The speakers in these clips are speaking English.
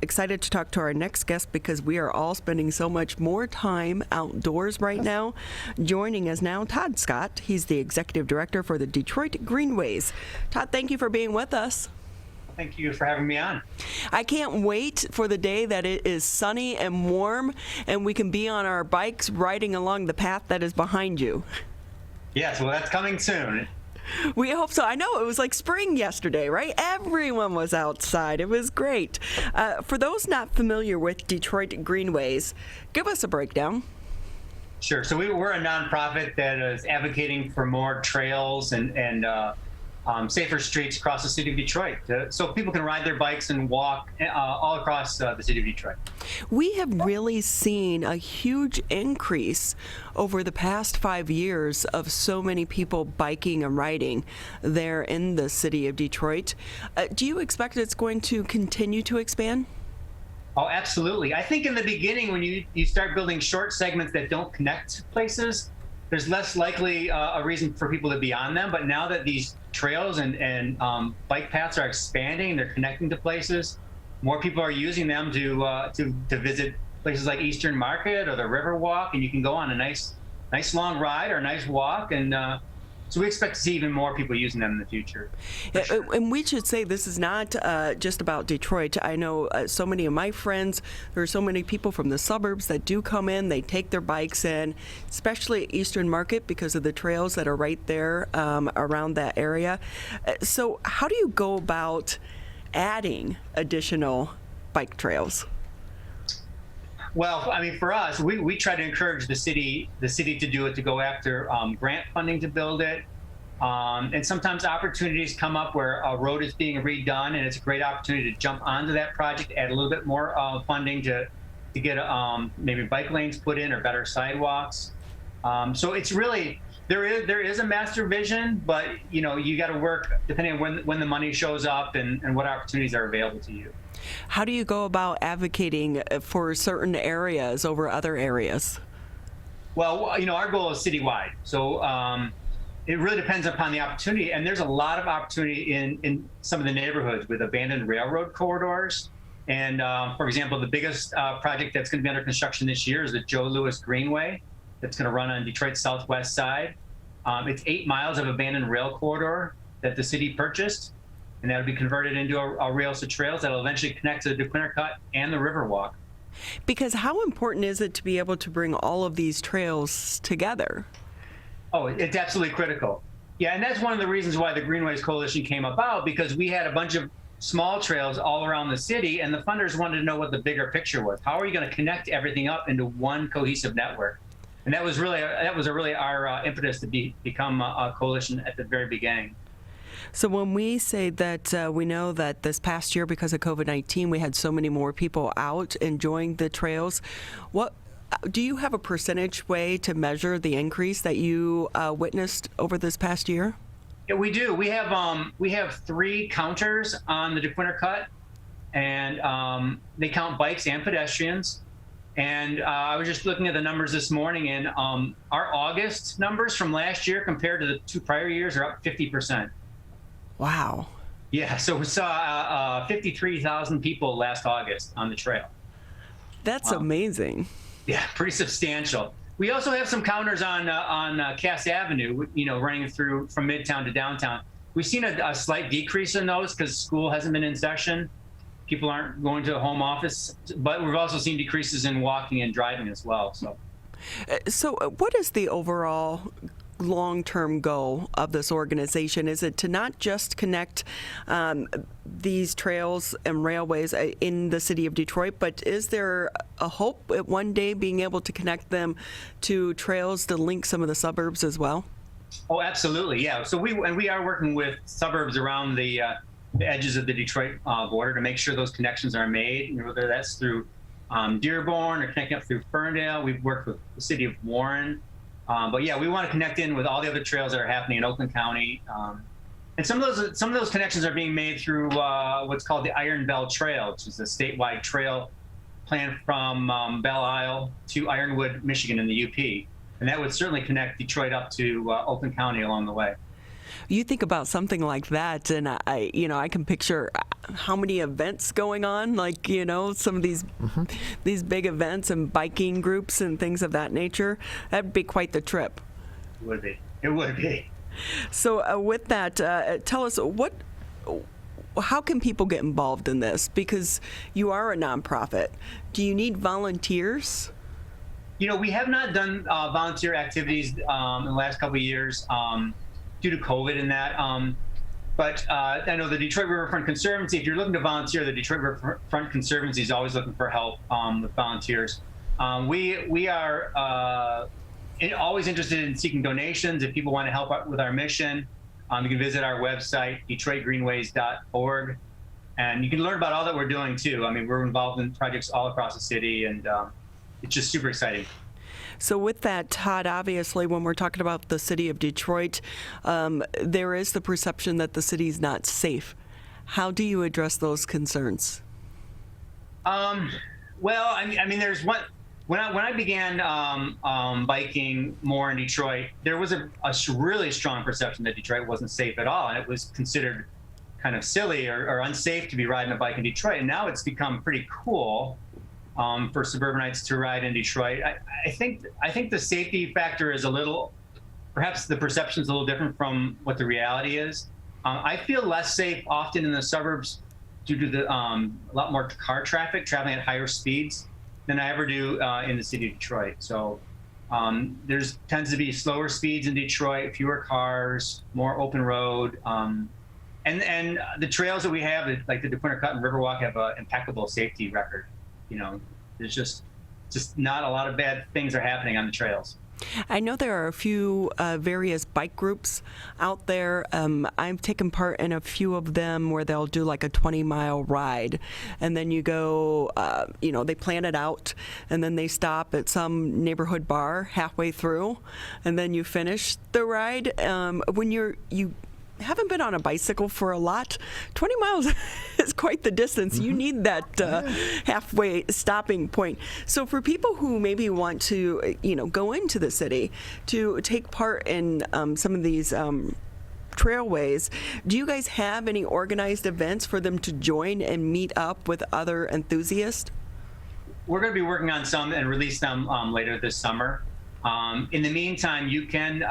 excited to talk to our next guest because we are all spending so much more time outdoors right now. Joining us now, Todd Scott. He's the Executive Director for the Detroit Greenways. Todd, thank you for being with us. Thank you for having me on. I can't wait for the day that it is sunny and warm and we can be on our bikes riding along the path that is behind you. Yes, well, that's coming soon. We hope so. I know it was like spring yesterday, right? Everyone was outside. It was great. For those not familiar with Detroit Greenways, give us a breakdown. Sure. So we're a nonprofit that is advocating for more trails and safer streets across the city of Detroit, so people can ride their bikes and walk all across the city of Detroit. We have really seen a huge increase over the past 5 years of so many people biking and riding there in the city of Detroit. Do you expect it's going to continue to expand? Oh, absolutely. I think in the beginning, when you start building short segments that don't connect places, there's less likely a reason for people to be on them. But now that these trails and bike paths are expanding, they're connecting to places, more people are using them to visit places like Eastern Market or the Riverwalk, and you can go on a nice long ride or a nice walk. And so we expect to see even more people using them in the future. Sure. And we should say this is not just about Detroit. I know so many of my friends, there are so many people from the suburbs that do come in. They take their bikes in, especially at Eastern Market because of the trails that are right there around that area. So how do you go about adding additional bike trails? Well, I mean, for us, we try to encourage the city to do it, to go after grant funding to build it. And sometimes opportunities come up where a road is being redone, and it's a great opportunity to jump onto that project, add a little bit more funding to get maybe bike lanes put in or better sidewalks. So it's really, there is a master vision, but you got to work depending on when the money shows up and what opportunities are available to you. How do you go about advocating for certain areas over other areas? Well, our goal is citywide. So it really depends upon the opportunity. And there's a lot of opportunity in some of the neighborhoods with abandoned railroad corridors. And for example, the biggest project that's going to be under construction this year is the Joe Louis Greenway that's going to run on Detroit's southwest side. It's 8 miles of abandoned rail corridor that the city purchased, and that'll be converted into a rails to trails that'll eventually connect to the DeQuinter Cut and the Riverwalk. Because how important is it to be able to bring all of these trails together? Oh, it's absolutely critical. Yeah, and that's one of the reasons why the Greenways Coalition came about, because we had a bunch of small trails all around the city, and the funders wanted to know what the bigger picture was. How are you going to connect everything up into one cohesive network? And that was really our impetus to become a coalition at the very beginning. So when we say that we know that this past year, because of COVID-19, we had so many more people out enjoying the trails, what do you have a percentage way to measure the increase that you witnessed over this past year? Yeah, we do. We have 3 counters on the DeQuinter Cut, and they count bikes and pedestrians. And I was just looking at the numbers this morning, and our August numbers from last year compared to the 2 prior years are up 50%. Wow. Yeah, so we saw 53,000 people last August on the trail. That's amazing. Yeah, pretty substantial. We also have some counters on Cass Avenue, running through from Midtown to downtown. We've seen a slight decrease in those because school hasn't been in session. People aren't going to a home office, but we've also seen decreases in walking and driving as well. So what is the overall long-term goal of this organization? Is it to not just connect these trails and railways in the city of Detroit, but is there a hope at one day being able to connect them to trails to link some of the suburbs as well? Oh, absolutely, yeah. So we are working with suburbs around the edges of the Detroit border to make sure those connections are made, whether that's through Dearborn or connecting up through Ferndale. We've worked with the city of Warren. But yeah, we want to connect in with all the other trails that are happening in Oakland County. And some of those connections are being made through what's called the Iron Bell Trail, which is a statewide trail planned from Belle Isle to Ironwood, Michigan in the UP. And that would certainly connect Detroit up to Oakland County along the way. You think about something like that, and I can picture how many events going on, like, some of these big events and biking groups and things of that nature. That'd be quite the trip. It would be. It would be. So with that, tell us how can people get involved in this? Because you are a nonprofit. Do you need volunteers? We have not done volunteer activities in the last couple of years due to COVID and that. But I know the Detroit Riverfront Conservancy, if you're looking to volunteer, the Detroit Riverfront Conservancy is always looking for help with volunteers. We are always interested in seeking donations. If people want to help out with our mission, you can visit our website, DetroitGreenways.org. And you can learn about all that we're doing, too. I mean, we're involved in projects all across the city, and it's just super exciting. So with that, Todd, obviously, when we're talking about the city of Detroit, there is the perception that the city is not safe. How do you address those concerns? Well, I mean, there's one. When I began biking more in Detroit, there was a really strong perception that Detroit wasn't safe at all, and it was considered kind of silly or unsafe to be riding a bike in Detroit. And now it's become pretty cool for suburbanites to ride in Detroit. I think the safety factor is perhaps the perception is a little different from what the reality is. I feel less safe often in the suburbs due to a lot more car traffic traveling at higher speeds than I ever do in the city of Detroit. So there's tends to be slower speeds in Detroit, fewer cars, more open road. And the trails that we have, like the DeQuinter Cut and Riverwalk, have an impeccable safety record. There's just not a lot of bad things are happening on the trails. I know there are a few various bike groups out there. I've taken part in a few of them where they'll do like a 20-mile ride, and then you go, they plan it out, and then they stop at some neighborhood bar halfway through, and then you finish the ride. When you haven't been on a bicycle for a lot, 20 miles is quite the distance. You need that halfway stopping point. So for people who maybe want to, go into the city to take part in some of these trailways, do you guys have any organized events for them to join and meet up with other enthusiasts? We're going to be working on some and release them later this summer. In the meantime, you can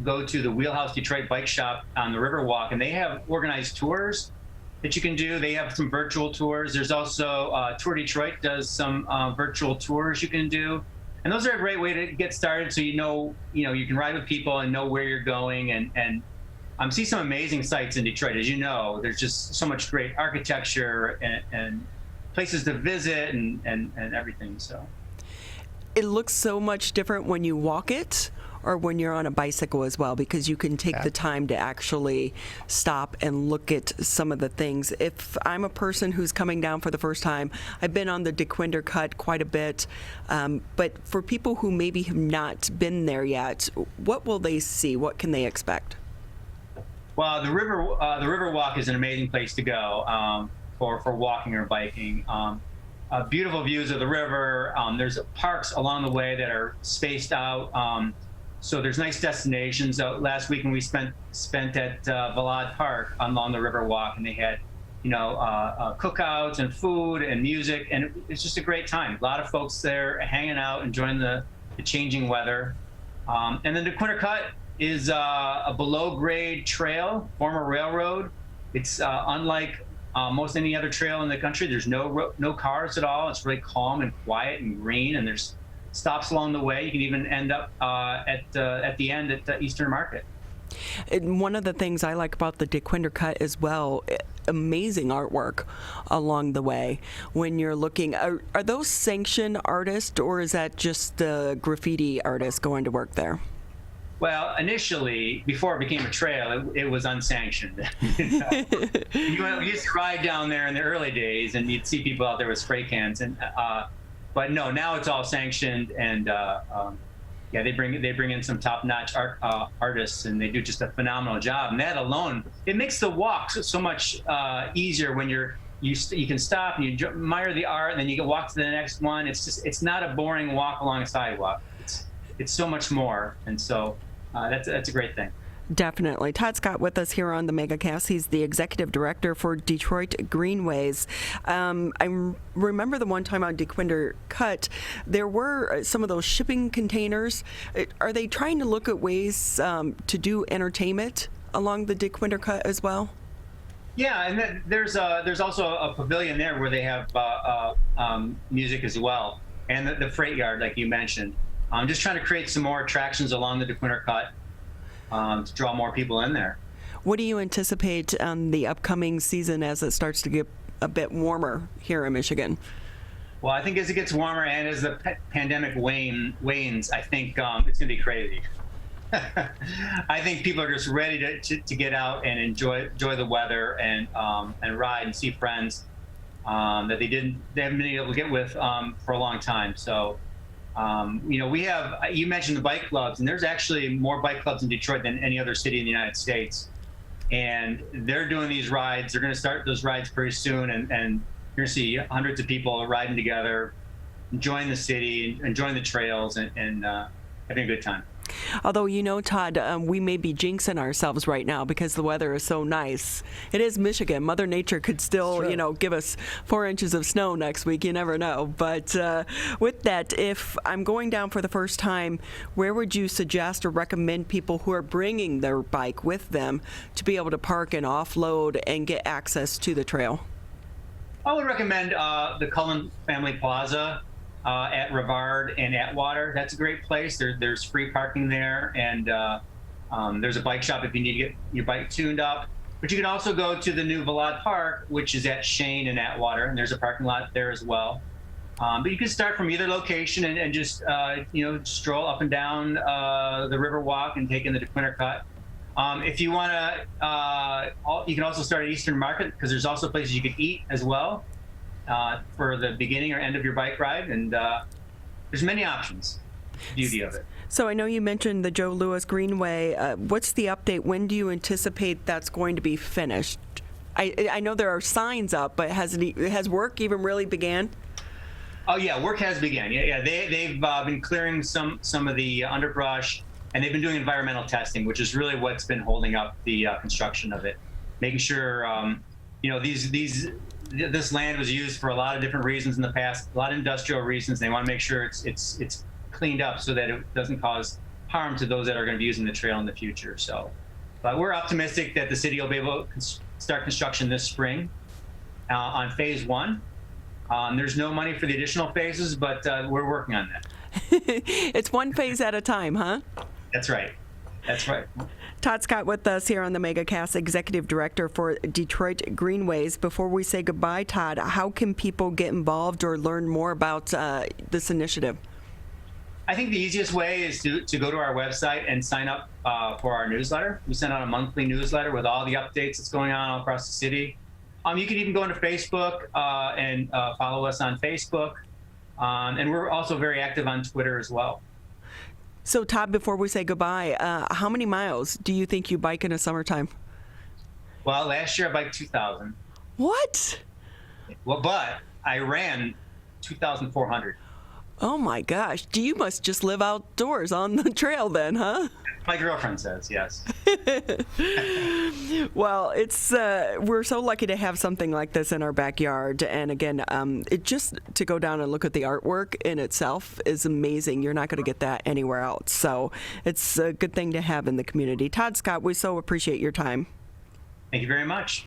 go to the Wheelhouse Detroit Bike Shop on the Riverwalk, and they have organized tours that you can do. They have some virtual tours. There's also Tour Detroit does some virtual tours you can do, and those are a great way to get started. So you can ride with people and know where you're going, and see some amazing sights in Detroit. As you know, there's just so much great architecture and places to visit and everything. So it looks so much different when you walk it, or when you're on a bicycle as well, because you can take the time to actually stop and look at some of the things. If I'm a person who's coming down for the first time, I've been on the DeQuinter Cut quite a bit, but for people who maybe have not been there yet, what will they see? What can they expect? Well, the Riverwalk is an amazing place to go for walking or biking. Beautiful views of the river. There's parks along the way that are spaced out. So there's nice destinations. Last week when we spent at Valad Park along the Riverwalk, and they had, cookouts and food and music, and it's just a great time. A lot of folks there hanging out, enjoying the changing weather. And then the DeQuinter Cut is a below-grade trail, former railroad. It's unlike most any other trail in the country. There's no cars at all. It's really calm and quiet and green, and there's stops along the way. You can even end up at the end at the Eastern Market. And one of the things I like about the DeQuinter Cut as well, amazing artwork along the way. When you're looking, are those sanctioned artists, or is that just the graffiti artists going to work there? Well, initially, before it became a trail, it was unsanctioned. We used to ride down there in the early days, and you'd see people out there with spray cans. But no, now it's all sanctioned, and they bring in some top-notch artists, and they do just a phenomenal job. And that alone, it makes the walk so much easier when you can stop and you admire the art, and then you can walk to the next one. It's not a boring walk along a sidewalk. It's so much more, and so that's a great thing. Definitely. Todd Scott with us here on the MegaCast. He's the executive director for Detroit Greenways. I remember the one time on DeQuinder Cut, there were some of those shipping containers. Are they trying to look at ways to do entertainment along the DeQuinder Cut as well? Yeah, and then there's also a pavilion there where they have music as well, and the freight yard, like you mentioned. I'm just trying to create some more attractions along the DeQuinder Cut to draw more people in there. What do you anticipate on the upcoming season as it starts to get a bit warmer here in Michigan? Well, I think as it gets warmer and as the pandemic wanes, I think it's going to be crazy. I think people are just ready to get out and enjoy the weather and ride and see friends that they haven't been able to get with for a long time. So. You mentioned the bike clubs, and there's actually more bike clubs in Detroit than any other city in the United States. And they're doing these rides. They're going to start those rides pretty soon, and you're going to see hundreds of people riding together, enjoying the city, enjoying the trails, and having a good time. Although, Todd, we may be jinxing ourselves right now because the weather is so nice. It is Michigan. Mother Nature could still, give us 4 inches of snow next week. You never know. But with that, if I'm going down for the first time, where would you suggest or recommend people who are bringing their bike with them to be able to park and offload and get access to the trail? I would recommend the Cullen Family Plaza. At Rivard and Atwater. That's a great place. There's free parking there, and there's a bike shop if you need to get your bike tuned up. But you can also go to the new Valad Park, which is at Shane and Atwater, and there's a parking lot there as well. But you can start from either location and just stroll up and down the River Walk and take in the DeQuinder Cut. If you want to, you can also start at Eastern Market because there's also places you can eat as well. For the beginning or end of your bike ride, and there's many options. Beauty of it. So I know you mentioned the Joe Louis Greenway. What's the update? When do you anticipate that's going to be finished? I know there are signs up, but has work even really began? Oh yeah, work has begun. Yeah. They've been clearing some of the underbrush, and they've been doing environmental testing, which is really what's been holding up the construction of it. Making sure this land was used for a lot of different reasons in the past, a lot of industrial reasons. They want to make sure it's cleaned up so that it doesn't cause harm to those that are going to be using the trail in the future. So, but we're optimistic that the city will be able to start construction this spring on phase 1. There's no money for the additional phases, but we're working on that. It's one phase at a time, huh? That's right. That's right. Todd Scott with us here on the MegaCast, Executive Director for Detroit Greenways. Before we say goodbye, Todd, how can people get involved or learn more about this initiative? I think the easiest way is to go to our website and sign up for our newsletter. We send out a monthly newsletter with all the updates that's going on all across the city. You can even go into Facebook and follow us on Facebook. And we're also very active on Twitter as well. So, Todd, before we say goodbye, how many miles do you think you bike in the summertime? Well, last year I biked 2,000. What? Well, but I ran 2,400. Oh, my gosh. You must just live outdoors on the trail then, huh? My girlfriend says, yes. Well, we're so lucky to have something like this in our backyard. And again, it just to go down and look at the artwork in itself is amazing. You're not going to get that anywhere else. So it's a good thing to have in the community. Todd Scott, we so appreciate your time. Thank you very much.